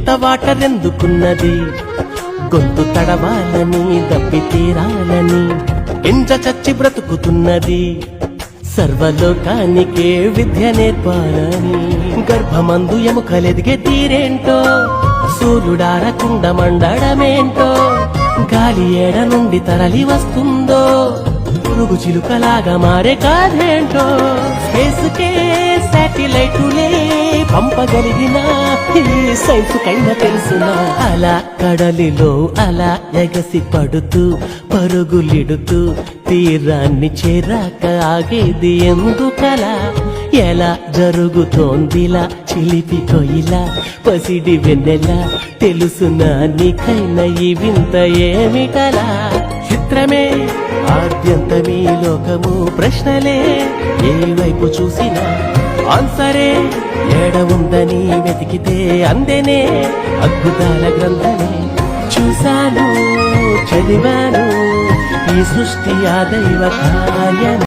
ఇంత వాటర్ ఎందుకున్నది, గొంతు తడవాలని దప్పి తీరాలని ఎంజ చచ్చి బ్రతుకుతున్నది, సర్వలోకానికే విద్య నేర్పాలని. గర్భమందు ఎముకలెదిగే తీరేంటో, సూర్యుడారకుండ మండడమేంటో, గాలి ఏడ నుండి తరలి వస్తుందో, పురుగు చిలుకలాగా మారే కాదేంటో. స్పేసుకే శాటిలైటులే పంపగలిగిన ఈ సైన్సు కైనా తెలుసునా. అలా కడలిలో అలా ఎగసి పడుతూ పరుగులిడుతూ తీరాన్ని చేరాక ఆగేది ఎందుకలా, ఎలా జరుగుతోందిలా చిలిపి కొయిలా పసిడి వెన్నెలా, తెలుసునా నీకైనా ఈ వింత ఏమిటలా. చిత్రమే ఆద్యంతమీ లోకము, ప్రశ్నలే ఏ వైపు చూసినా ఆన్సరే ఏడ ఉందని వెతికితే అందేనే అద్భుతాల గ్రంథమే. చూశాను చదివాను ఈ సృష్టి ఆ దైవ కార్యం.